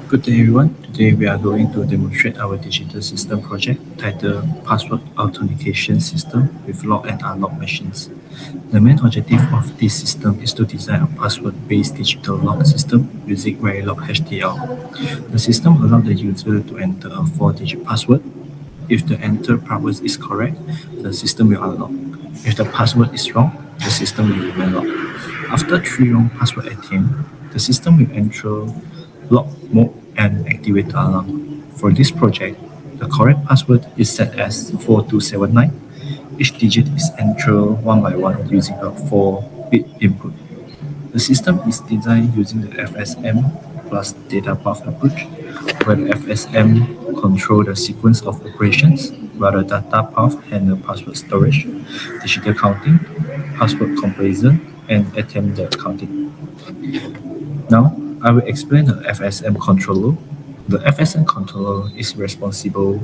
Good day everyone. Today we are going to demonstrate our digital system project titled Password Authentication System with Lock and Unlock Machines. The main objective of this system is to design a password-based digital lock system using Verilog HDL. The system allows the user to enter a 4-digit password. If the entered password is correct, the system will unlock. If the password is wrong, the system will remain locked. After 3 wrong password attempts, the system will enter lock mode and activate the alarm. For this project, the correct password is set as 4279. Each digit is entered one by one using a 4-bit input. The system is designed using the FSM plus data path approach, where the FSM control the sequence of operations, while the data path handle password storage, digital counting, password comparison, and attempt the counting. Now, I will explain the FSM controller. The FSM controller is responsible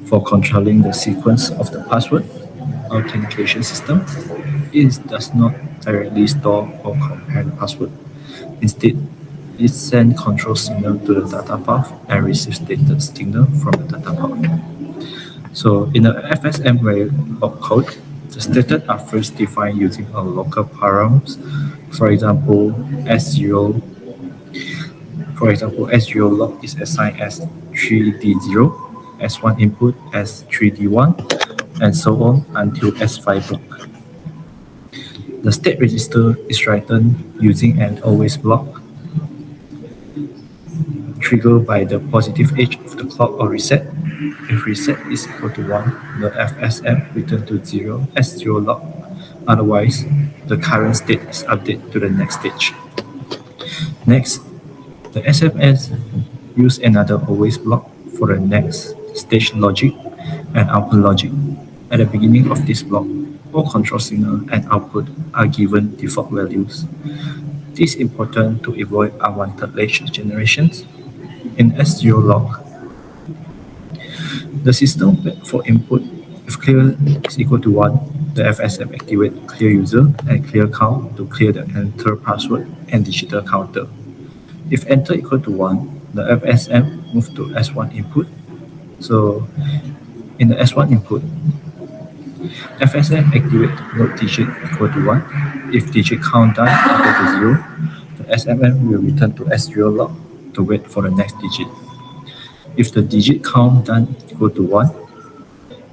for controlling the sequence of the password authentication system. It does not directly store or compare the password. Instead, it sends control signal to the data path and receives data signal from the data path. So in the FSM way of code, the status are first defined using a local params. For example, S0 S0 lock is assigned as 3D0, S1 input as 3D1, and so on until S5 block. The state register is written using an always block triggered by the positive edge of the clock or reset. If reset is equal to 1, the FSM return to 0 S0 lock. Otherwise, the current state is updated to the next stage. Next, the SMS use another always block for the next stage logic and output logic. At the beginning of this block, all control signal and output are given default values. This is important to avoid unwanted latch generations. In S0 lock, the system wait for input. If clear is equal to 1, the FSM activate clear user and clear count to clear the enter password and digital counter. If enter equal to 1, the FSM move to S1 input. So in the S1 input, FSM activate node digit equal to 1. If digit count down equal to 0, the SMM will return to S0 lock to wait for the next digit. If the digit count done equal to 1,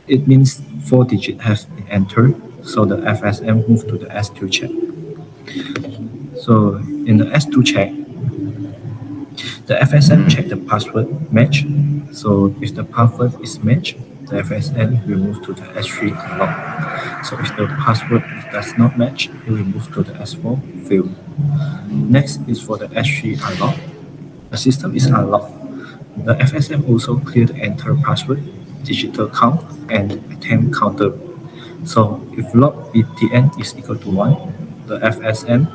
it means 4 digits have been entered, so the FSM move to the S2 check. So in the S2 check, the FSM check the password match. So if the password is matched, the FSM will move to the S3 unlock. So if the password does not match, it will move to the S4 fail. Next is for the S3 unlock. The system is unlocked. The FSM also clear the enter password, digital count, and attempt counter. So if log BTN is equal to 1, the FSM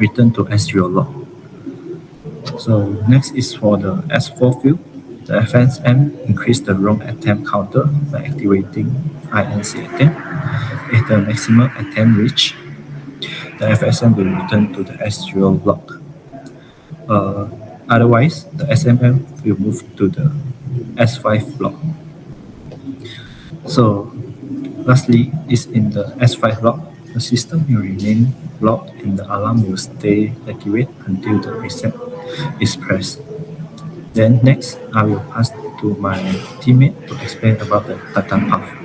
return to S0 log. So next is for the S4 field. The FSM increase the wrong attempt counter by activating INC attempt. If the maximum attempt reach, the FSM will return to the S0 block. Otherwise, the SMM will move to the S5 block. So lastly is in the S5 block, the system will remain blocked and the alarm will stay activated until the reset is pressed. Then next, I will pass to my teammate to explain about the data path.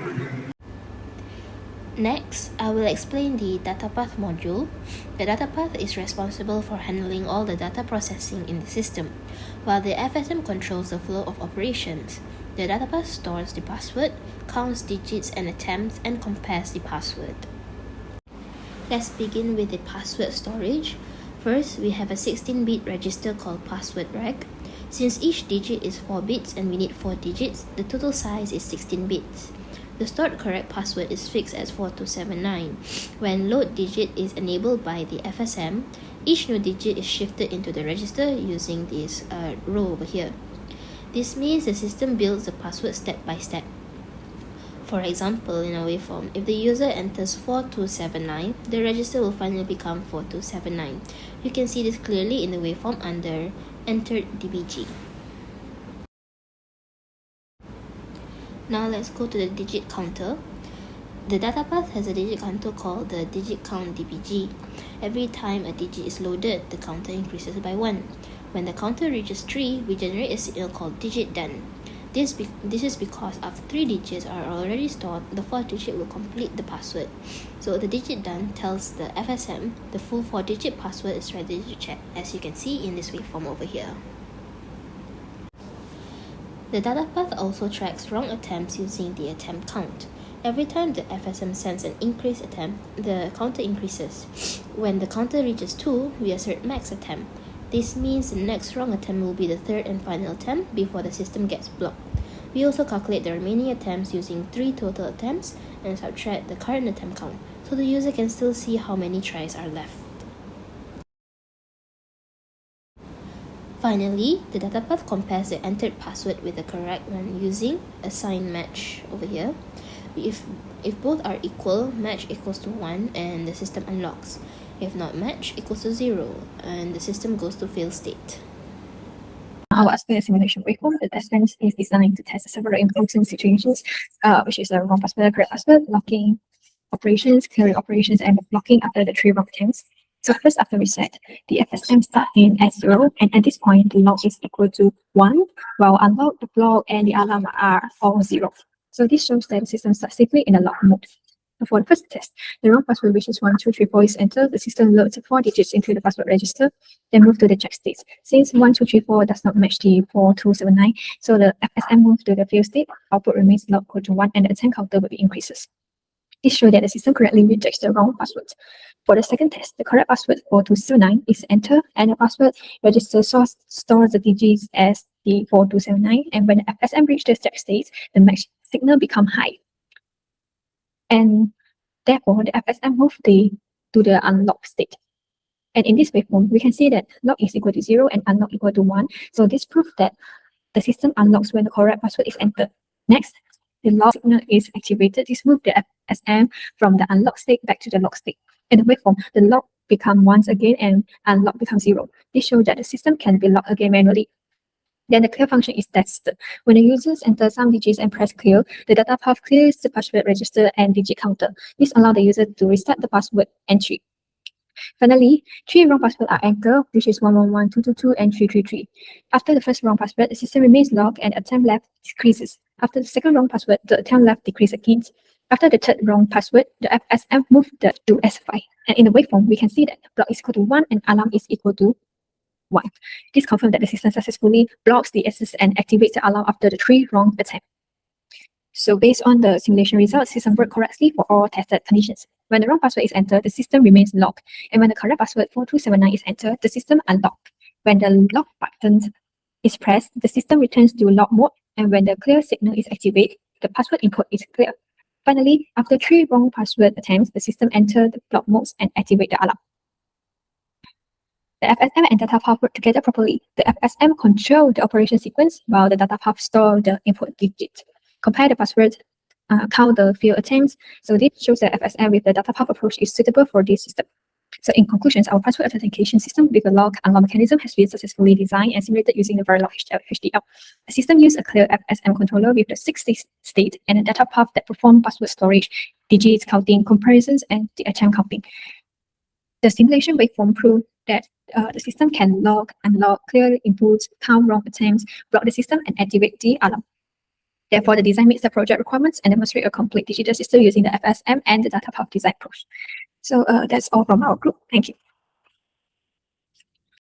Next, I will explain the data path module. The data path is responsible for handling all the data processing in the system, while the FSM controls the flow of operations. The data path stores the password, counts digits and attempts, and compares the password. Let's begin with the password storage. First, we have a 16-bit register called password rec. Since each digit is 4 bits and we need 4 digits, the total size is 16 bits. The stored correct password is fixed as 4279. When load digit is enabled by the FSM, each new digit is shifted into the register using this row over here. This means the system builds the password step by step. For example, in a waveform, if the user enters 4279, the register will finally become 4279. You can see this clearly in the waveform under entered DBG. Now let's go to the digit counter. The data path has a digit counter called the digit count DBG. Every time a digit is loaded, the counter increases by 1. When the counter reaches 3, we generate a signal called digit done. This is because after 3 digits are already stored, the 4th digit will complete the password. So the digit done tells the FSM the full 4-digit password is ready to check, as you can see in this waveform over here. The data path also tracks wrong attempts using the attempt count. Every time the FSM sends an increased attempt, the counter increases. When the counter reaches 2, we assert max attempt. This means the next wrong attempt will be the 3rd and final attempt before the system gets blocked. We also calculate the remaining attempts using 3 total attempts and subtract the current attempt count, so the user can still see how many tries are left. Finally, the data path compares the entered password with the correct one using a sign match over here. If both are equal, match equals to 1 and the system unlocks. If not, match equals to 0 and the system goes to fail state. Our SKEL simulation waveform, the test bench is designed to test several important situations, which is a wrong password, correct password, locking operations, clearing operations, and blocking after the 3 wrong attempts. So first, after reset, the FSM starts in at 0, and at this point, the log is equal to 1, while unlock, the block, and the alarm are all 0. So this shows that the system starts safely in a lock mode. For the first test, the wrong password, which is 1, 2, 3, 4, is entered. The system loads 4 digits into the password register, then move to the check state. Since 1, 2, 3, 4 does not match the 4279, so the FSM moves to the fail state. Output remains log equal to 1, and the attempt counter will be increases. This shows that the system correctly rejects the wrong password. For the second test, the correct password 4279 is entered, and the password register stores the digits as the 4279. And when the FSM reaches the check state, the match signal becomes high. And therefore, the FSM moves to the unlock state. And in this waveform, we can see that lock is equal to 0 and unlock equal to 1. So this proves that the system unlocks when the correct password is entered. Next, the lock signal is activated. This moves the FSM from the unlock state back to the lock state. In the waveform, the lock becomes 1 again and unlock becomes 0. This shows that the system can be locked again manually. Then the clear function is tested. When the users enter some digits and press clear, the data path clears the password register and digit counter. This allows the user to restart the password entry. Finally, 3 wrong passwords are entered, which is 111, 222, and 333. After the first wrong password, the system remains locked and attempt left decreases. After the second wrong password, the attempt left decreases again. After the third wrong password, the FSM moves to SOFEA. And in the waveform, we can see that block is equal to 1 and alarm is equal to 1. This confirms that the system successfully blocks the access and activates the alarm after the 3 wrong attempts. So based on the simulation results, the system worked correctly for all tested conditions. When the wrong password is entered, the system remains locked. And when the correct password 4279 is entered, the system unlocked. When the lock button is pressed, the system returns to lock mode. And when the clear signal is activated, the password input is clear. Finally, after 3 wrong password attempts, the system enters the block modes and activates the alarm. The FSM and data path work together properly. The FSM controls the operation sequence while the data path stores the input digit. Compare the password, count the failed attempts. So this shows that FSM with the data path approach is suitable for this system. So in conclusion, our password authentication system with a lock unlock mechanism has been successfully designed and simulated using the Verilog HDL. The system uses a clear FSM controller with the 6 state and a data path that perform password storage, digits counting, comparisons, and the attempt counting. The simulation waveform proved that the system can log, unlock, clear inputs, count wrong attempts, block the system, and activate the alarm. Therefore, the design meets the project requirements and demonstrates a complete digital system using the FSM and the data path design approach. So that's all from our group. Thank you.